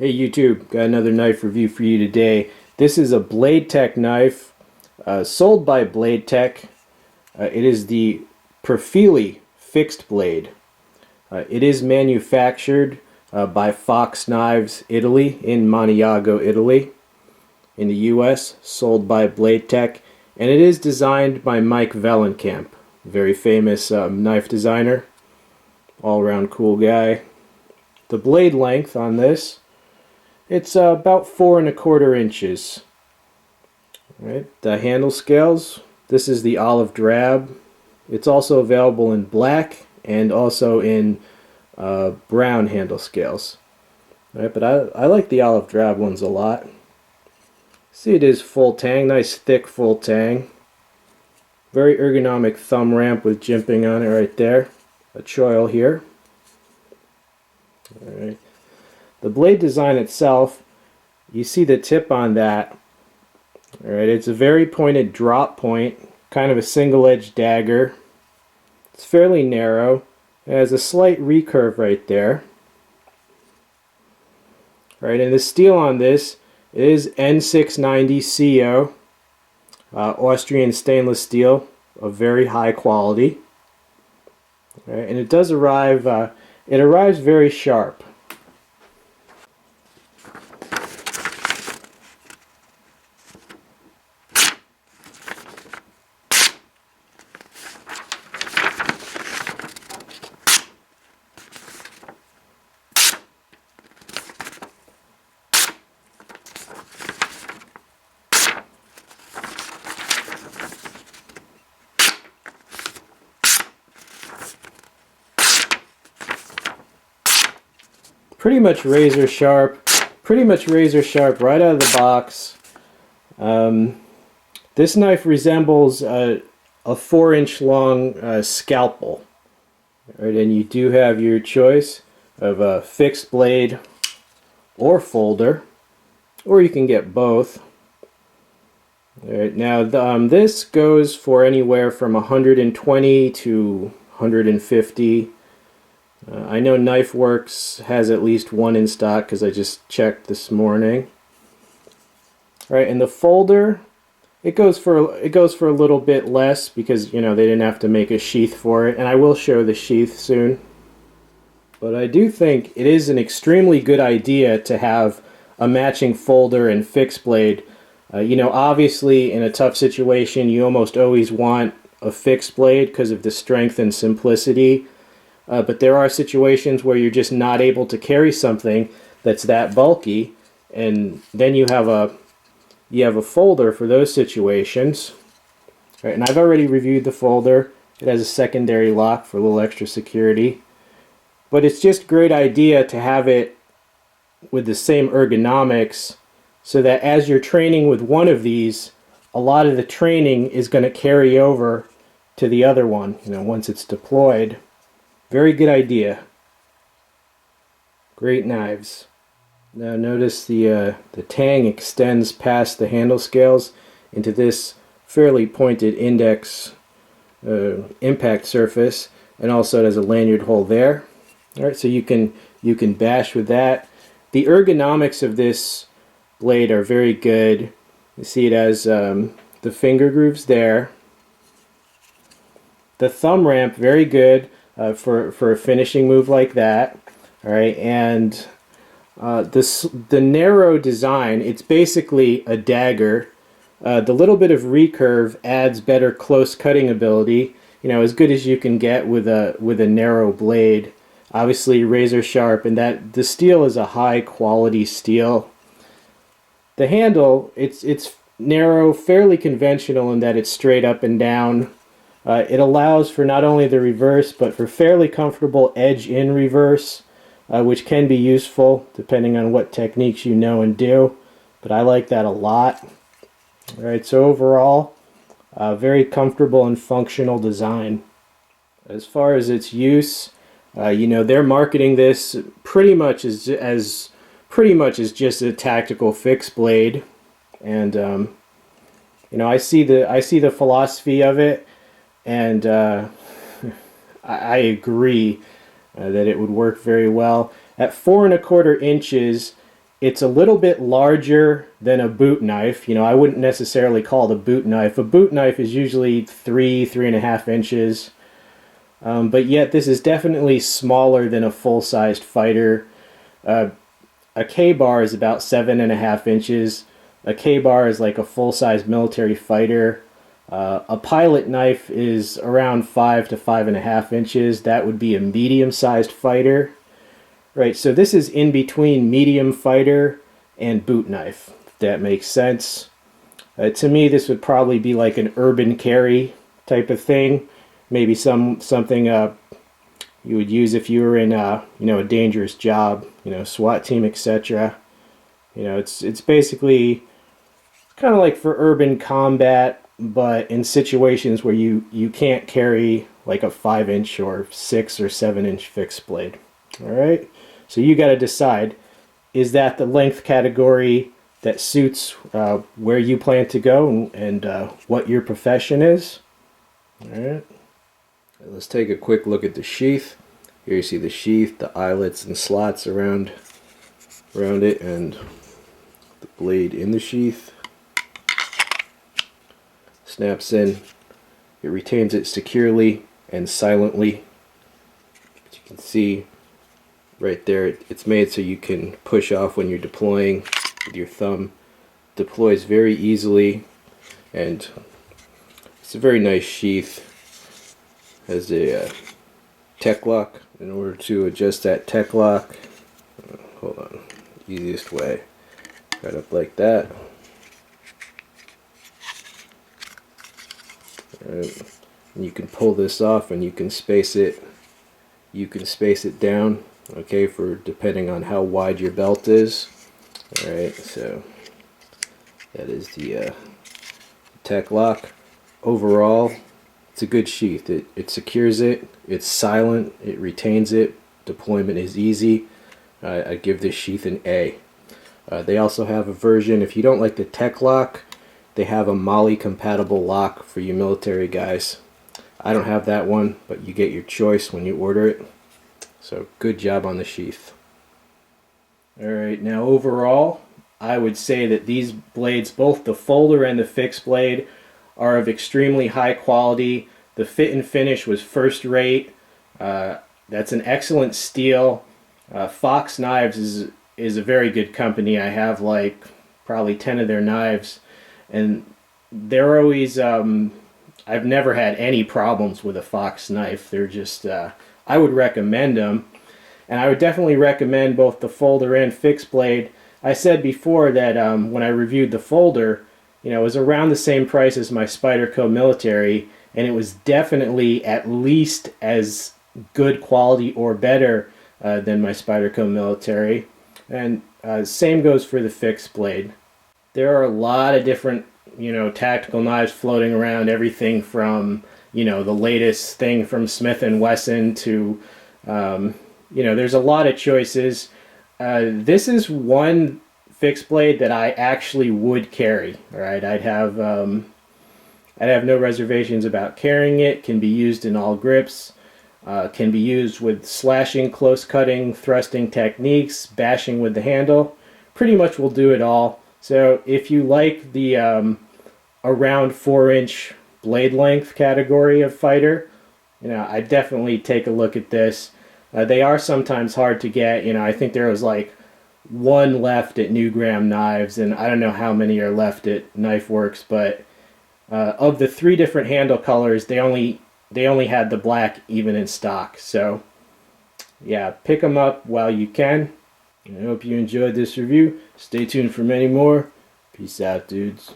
Hey YouTube, got another knife review for you today. This is a Blade Tech knife sold by Blade Tech. It is the Profili fixed blade. It is manufactured by Fox Knives Italy in Maniago, Italy in the US, sold by Blade Tech, and it is designed by Mike Vellekamp, very famous knife designer, all-around cool guy. The blade length on this, it's about 4 1/4 inches. Right. The handle scales, this is the olive drab. It's also available in black and also in brown handle scales. Right, but I like the olive drab ones a lot. See, it is full tang, nice thick full tang. Very ergonomic thumb ramp with jimping on it right there. A choil here. All right. The blade design itself, you see the tip on that. Alright, it's a very pointed drop point, kind of a single-edged dagger. It's fairly narrow. It has a slight recurve right there. Alright, and the steel on this is N690 CO, Austrian stainless steel of very high quality. Alright, and it does arrive, it arrives very sharp. Pretty much razor sharp right out of the box. This knife resembles a 4-inch long scalpel. Right, and you do have your choice of a fixed blade or folder, or you can get both. Right, now this goes for anywhere from 120 to 150. I know Knife Works has at least one in stock because I just checked this morning. All right, and the folder, it goes for a little bit less because, you know, they didn't have to make a sheath for it, and I will show the sheath soon. But I do think it is an extremely good idea to have a matching folder and fixed blade. You know, obviously in a tough situation you almost always want a fixed blade because of the strength and simplicity. But there are situations where you're just not able to carry something that's that bulky, and then you have a folder for those situations. Right, and I've already reviewed the folder. It has a secondary lock for a little extra security. But it's just a great idea to have it with the same ergonomics so that as you're training with one of these, a lot of the training is going to carry over to the other one, you know, once it's deployed. Very good idea. Great knives. Now notice the tang extends past the handle scales into this fairly pointed index impact surface, and also it has a lanyard hole there. All right, so you can bash with that. The ergonomics of this blade are very good. You see it has the finger grooves there. The thumb ramp, very good. For a finishing move like that. All right, and the narrow design, it's basically a dagger. The little bit of recurve adds better close cutting ability, you know, as good as you can get with a narrow blade. Obviously razor sharp, and that the steel is a high quality steel. The handle, it's narrow, fairly conventional in that it's straight up and down. It allows for not only the reverse, but for fairly comfortable edge in reverse, which can be useful depending on what techniques you know and do. But I like that a lot. All right, so overall, very comfortable and functional design. As far as its use, you know, they're marketing this pretty much as just a tactical fixed blade, and you know, I see the philosophy of it. And I agree that it would work very well. At 4 1/4 inches, it's a little bit larger than a boot knife. You know, I wouldn't necessarily call it a boot knife. A boot knife is usually 3.5 inches. But yet this is definitely smaller than a full-sized fighter. A K-bar is about 7.5 inches. A K-bar is like a full-size military fighter. A pilot knife is around 5 to 5.5 inches. That would be a medium-sized fighter. Right, so this is in between medium fighter and boot knife, if that makes sense. To me, this would probably be like an urban carry type of thing. Maybe something you would use if you were in a dangerous job, SWAT team, etc. It's basically kind of like for urban combat, but in situations where you can't carry like a 5-inch or 6 or 7-inch fixed blade. All right. So you got to decide, is that the length category that suits where you plan to go and what your profession is? All right. Let's take a quick look at the sheath. Here you see the sheath, the eyelets and slots around it, and the blade in the sheath. Snaps in. It retains it securely and silently. But you can see right there, it's made so you can push off when you're deploying with your thumb. Deploys very easily, and it's a very nice sheath. Has a Tek-Lok. In order to adjust that Tek-Lok, hold on, easiest way, right up like that. Right. And you can pull this off, and you can space it. You can space it down. Okay, for depending on how wide your belt is. Alright, so that is the Tek-Lok. Overall, it's a good sheath. It secures it, it's silent, it retains it, deployment is easy. I give this sheath an A. They also have a version, if you don't like the Tek-Lok, they have a MOLLE compatible lock for you military guys. I don't have that one, but you get your choice when you order it. So good job on the sheath. Alright, now overall, I would say that these blades, both the folder and the fixed blade, are of extremely high quality. The fit and finish was first rate. That's an excellent steel. Fox Knives is a very good company. I have like probably 10 of their knives, and they're always, I've never had any problems with a Fox knife. They're just, I would recommend them, and I would definitely recommend both the folder and fixed blade. I said before that when I reviewed the folder, it was around the same price as my Spyderco Military, and it was definitely at least as good quality or better than my Spyderco Military. And same goes for the fixed blade. There are a lot of different, tactical knives floating around, everything from, the latest thing from Smith & Wesson to, there's a lot of choices. This is one fixed blade that I actually would carry. All right, I'd have no reservations about carrying it. Can be used in all grips. Can be used with slashing, close cutting, thrusting techniques, bashing with the handle. Pretty much will do it all. So if you like the around 4-inch blade length category of fighter, I definitely take a look at this. They are sometimes hard to get. I think there was like one left at New Graham Knives, and I don't know how many are left at Knife Works, but of the 3 different handle colors, they only had the black even in stock. So yeah, pick them up while you can. I hope you enjoyed this review. Stay tuned for many more. Peace out, dudes.